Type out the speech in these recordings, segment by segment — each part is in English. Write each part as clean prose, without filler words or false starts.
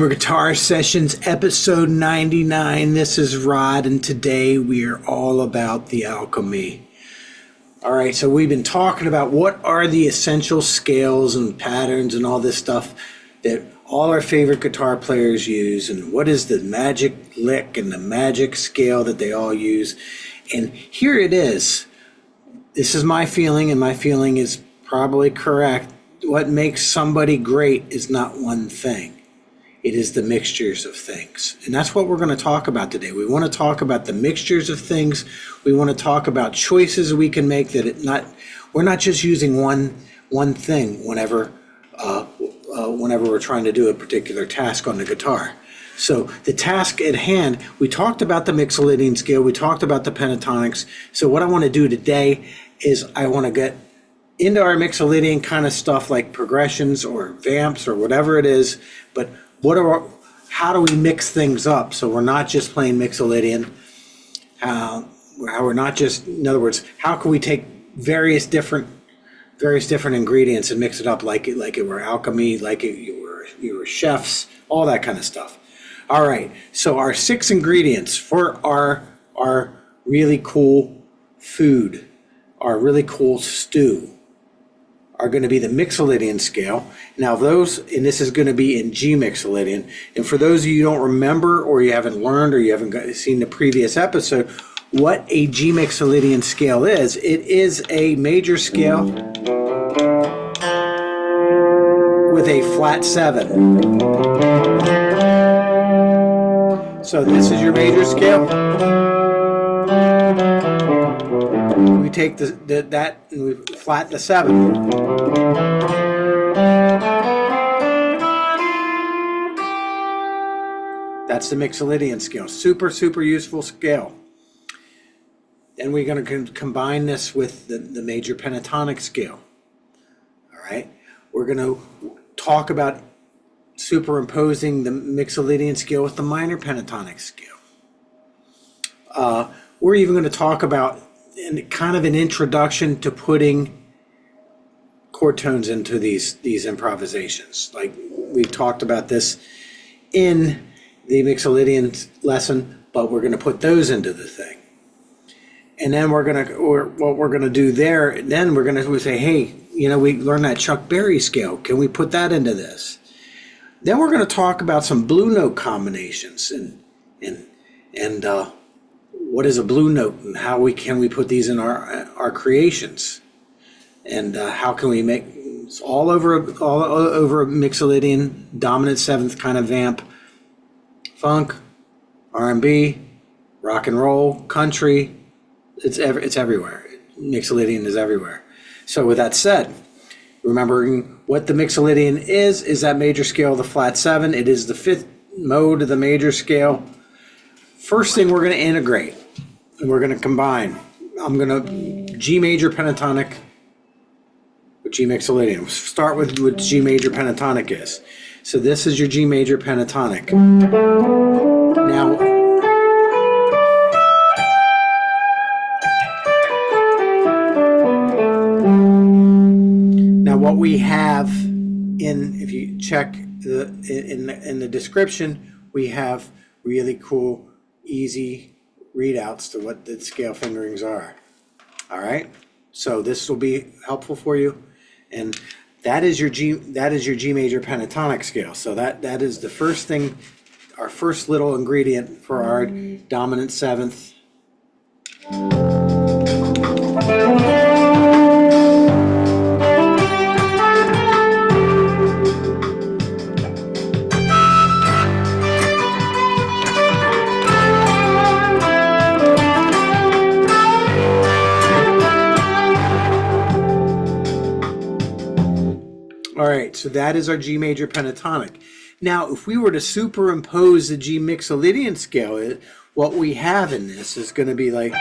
Guitar Sessions episode 99. This is Rod, and today we are all about the alchemy. All right, so we've been talking about what are the essential scales and patterns and all this stuff that all our favorite guitar players use, and what is the magic lick and the magic scale that they all use. And here it is. This is my feeling, and my feeling is probably correct. What makes somebody great is not one thing. It is the mixtures of things. And that's what we're going to talk about today. We want to talk about the mixtures of things. We want to talk about choices we can make, that we're not just using one thing whenever we're trying to do a particular task on the guitar. So the task at hand, we talked about the Mixolydian scale, we talked about the pentatonics. So what I want to do today is I want to get into our Mixolydian kind of stuff like progressions or vamps or whatever it is, but how do we mix things up so we're not just playing Mixolydian? How we're not just, in other words, how can we take various different ingredients and mix it up like it were alchemy, like you were chefs, all that kind of stuff. All right, so our 6 ingredients for our really cool food, our really cool stew, are going to be the Mixolydian scale. Now and this is going to be in G Mixolydian. And for those of you who don't remember, or you haven't learned, or you haven't seen the previous episode, what a G Mixolydian scale is, it is a major scale with a flat 7. So this is your major scale. We take that and we flat the 7. That's the Mixolydian scale. Super, super useful scale. Then we're going to combine this with the major pentatonic scale. All right. We're going to talk about superimposing the Mixolydian scale with the minor pentatonic scale. We're even going to talk about kind of an introduction to putting chord tones into these improvisations. Like we've talked about this in the Mixolydian lesson, but we're going to put those into the thing. And then what we're going to do there, then we're going to say, hey, we learned that Chuck Berry scale. Can we put that into this? Then we're going to talk about some blue note combinations and what is a blue note and how can we put these in our creations, and how can we make all over a Mixolydian dominant 7th kind of vamp, funk, R&B, rock and roll, country. It's everywhere. Mixolydian is everywhere. So with that said, remembering what the Mixolydian is that major scale of the flat 7. It is the 5th mode of the major scale. First thing we're going to integrate, and we're going to combine. I'm going to G major pentatonic with G Mixolydian. We'll start with what G major pentatonic is. So this is your G major pentatonic. Now what we have if you check in the description, we have really cool, easy readouts to what the scale fingerings are. All right, so this will be helpful for you, and that is your G major pentatonic scale. So that is the first thing, our first little ingredient for our dominant 7th. All right, so that is our G major pentatonic. Now, if we were to superimpose the G Mixolydian scale, what we have in this is going to be like...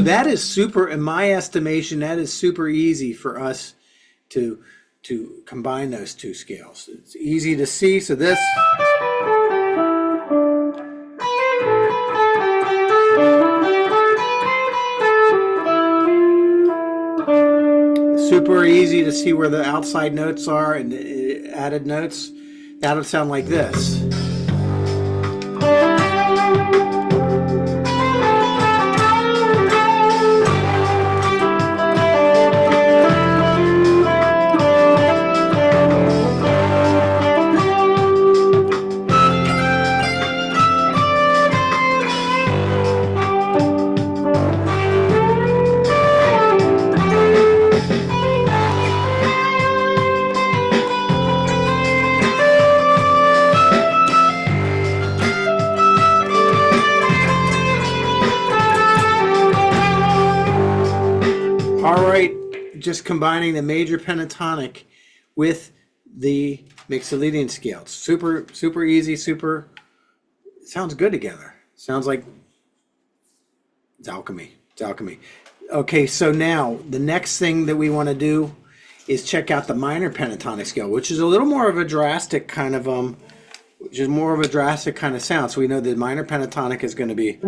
that is super, in my estimation, that is super easy for us to to combine those two scales. It's easy to see. So this super easy to see where the outside notes are and the added notes. That'll sound like this. Just combining the major pentatonic with the Mixolydian scale. It's super easy, it sounds good together. Sounds like it's alchemy. It's alchemy. Okay, so now the next thing that we want to do is check out the minor pentatonic scale, which is a little more of a drastic kind of sound. So we know the minor pentatonic is going to be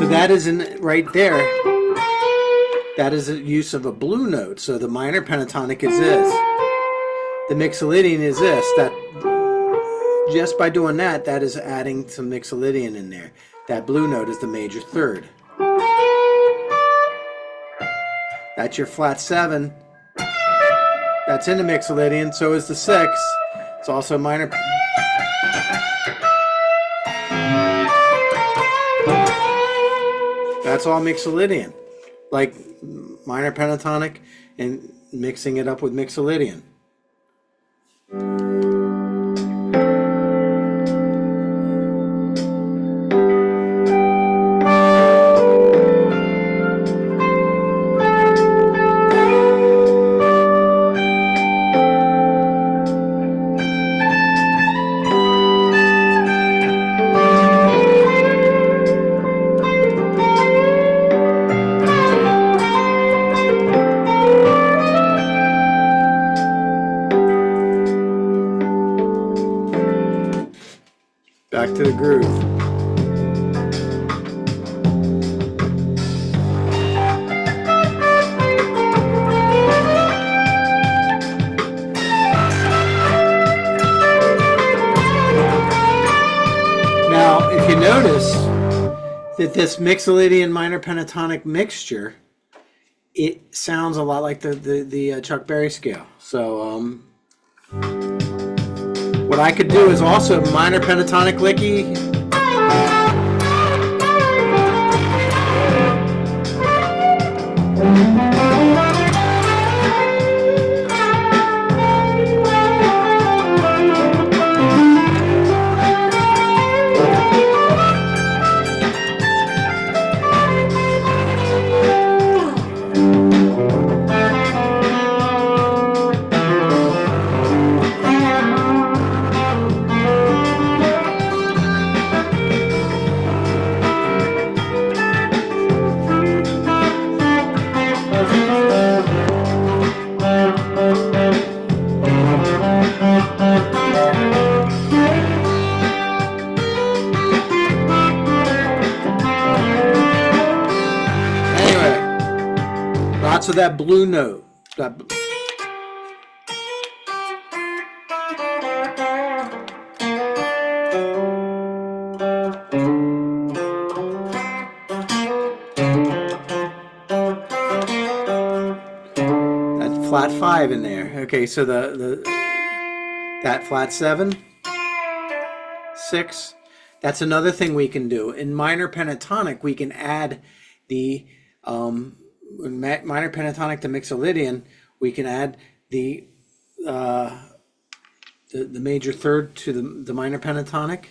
that is right there. That is a use of a blue note. So the minor pentatonic is this. The Mixolydian is this. That just by doing that, that is adding some Mixolydian in there. That blue note is the major third. That's your flat 7. That's in the Mixolydian. So is the 6. It's also minor. That's all Mixolydian, like minor pentatonic and mixing it up with Mixolydian. Back to the groove. Now, if you notice that this Mixolydian minor pentatonic mixture, it sounds a lot like the Chuck Berry scale. So, what I could do is also minor pentatonic licky. So that blue note, flat 5 in there. Okay, so that flat 7, 6. That's another thing we can do. In minor pentatonic, we can add the minor pentatonic to Mixolydian. We can add the major third to the minor pentatonic,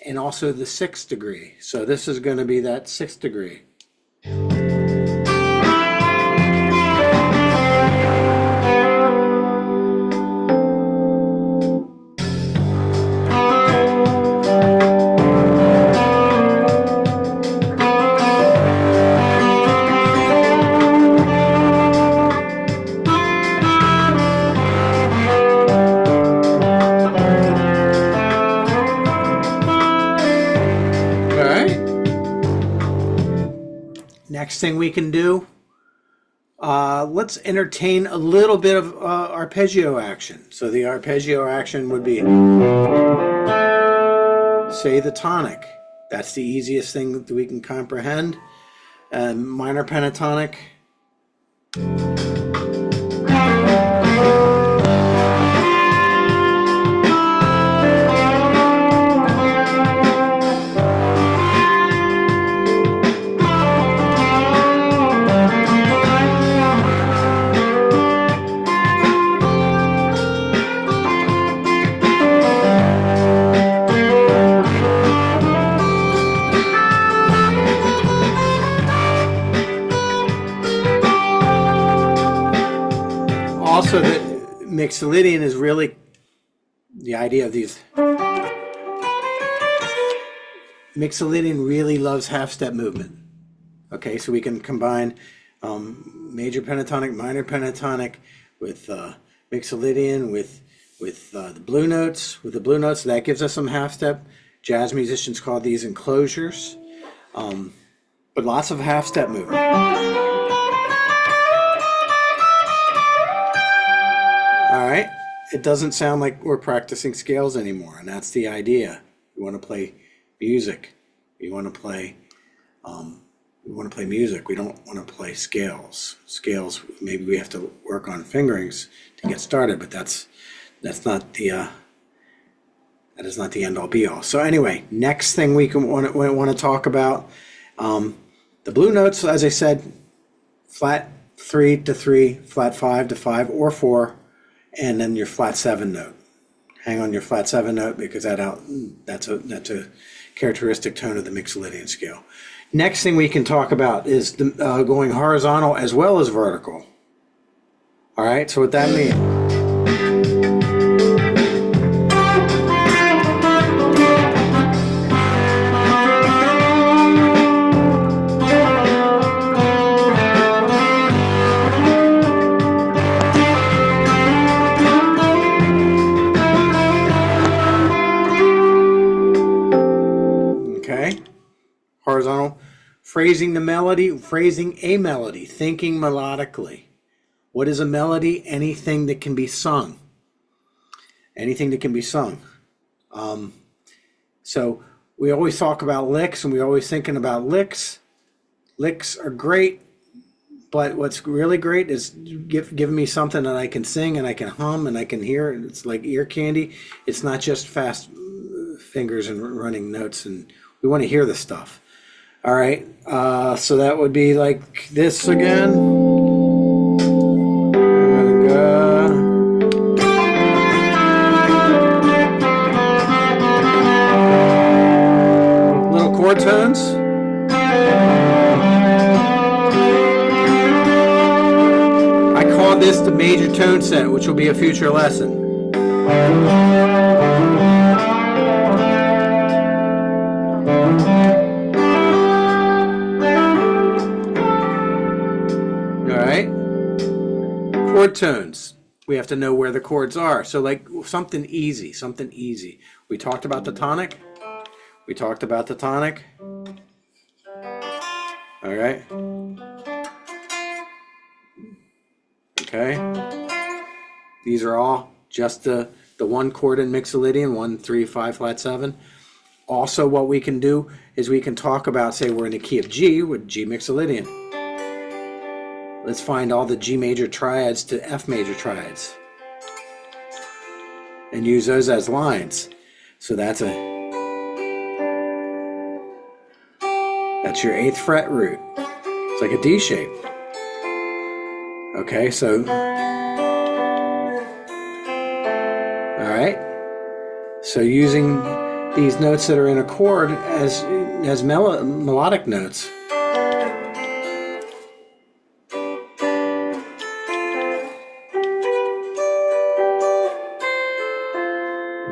and also the 6th degree. So this is going to be that 6th degree. Next thing we can do, let's entertain a little bit of arpeggio action. So the arpeggio action would be, say, the tonic. That's the easiest thing that we can comprehend. Minor pentatonic. Also, the Mixolydian is really the idea of these. Mixolydian really loves half-step movement. Okay, so we can combine major pentatonic, minor pentatonic with Mixolydian, with the blue notes. With the blue notes, that gives us some half-step. Jazz musicians call these enclosures, but lots of half-step movement. All right, it doesn't sound like we're practicing scales anymore, and that's the idea. We want to play music. We want to play music. We don't want to play scales. Scales, maybe we have to work on fingerings to get started, but that is not the end all be all. So anyway, next thing we want to talk about, the blue notes, as I said, flat 3 to 3, flat 5 to 5 or 4. And then your flat 7 note. Hang on your flat 7 note because that's a characteristic tone of the Mixolydian scale. Next thing we can talk about is going horizontal as well as vertical. All right, so what that means. Horizontal, phrasing the melody, phrasing a melody, thinking melodically. What is a melody? Anything that can be sung. Anything that can be sung. So we always talk about licks, and we're always thinking about licks. Licks are great, but what's really great is giving me something that I can sing and I can hum and I can hear. It's like ear candy. It's not just fast fingers and running notes, and we want to hear the stuff. All right, so that would be like this again. Little chord tones. I call this the major tone set, which will be a future lesson. Chord tones. We have to know where the chords are. So like something easy. We talked about the tonic. All right. Okay. These are all just the one chord in Mixolydian, 1, 3, 5, flat 7. Also what we can do is we can talk about, say we're in the key of G with G Mixolydian. Let's find all the G major triads to F major triads and use those as lines. So that's your 8th fret root. It's like a D shape. Okay, so, all right. So using these notes that are in a chord as melodic notes.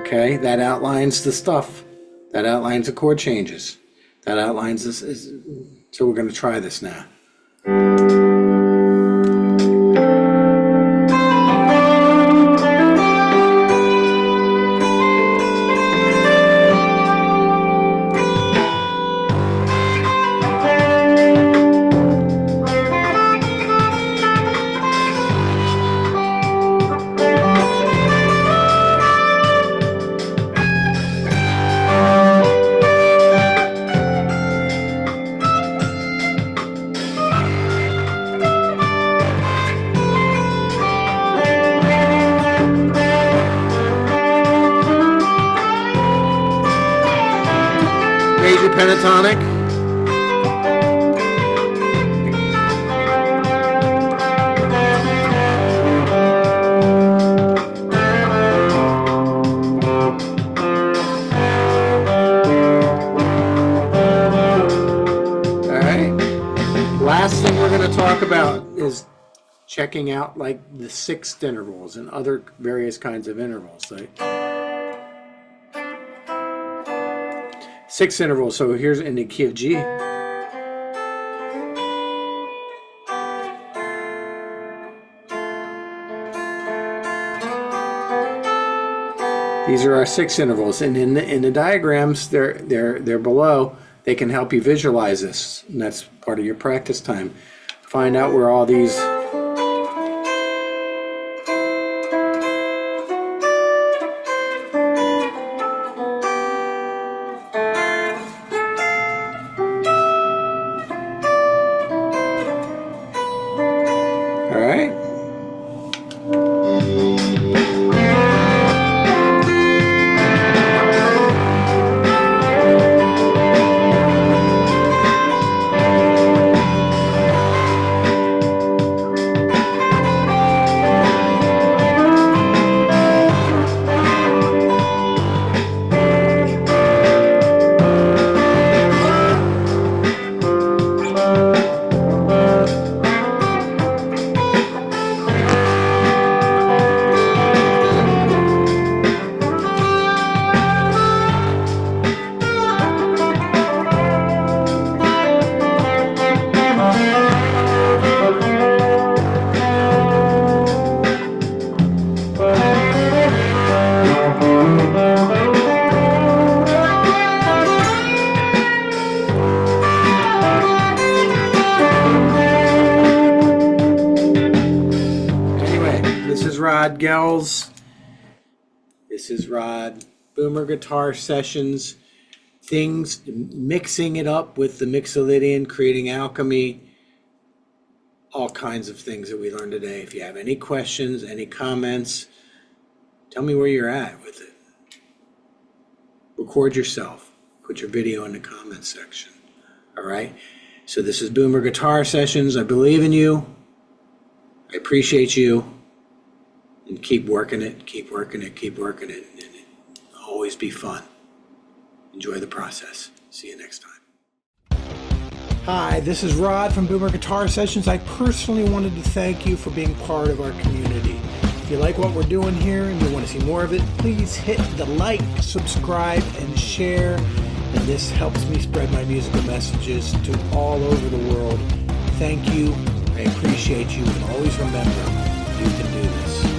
Okay, that outlines the stuff. That outlines the chord changes. That outlines this. So we're going to try this now. Major pentatonic. All right. Last thing we're going to talk about is checking out like the 6th intervals and other various kinds of intervals. Like 6th interval, so here's in the key of G. These are our 6 intervals, and in the diagrams, they're below. They can help you visualize this, and that's part of your practice time. Find out where all these Rod Gels. This is Rod. Boomer Guitar Sessions. Things, mixing it up with the Mixolydian, creating alchemy. All kinds of things that we learned today. If you have any questions, any comments, tell me where you're at with it. Record yourself. Put your video in the comments section. All right? So this is Boomer Guitar Sessions. I believe in you. I appreciate you. And keep working it, keep working it, keep working it. And it'll always be fun. Enjoy the process. See you next time. Hi, this is Rod from Boomer Guitar Sessions. I personally wanted to thank you for being part of our community. If you like what we're doing here and you want to see more of it, please hit the like, subscribe, and share. And this helps me spread my musical messages to all over the world. Thank you. I appreciate you. And always remember, you can do this.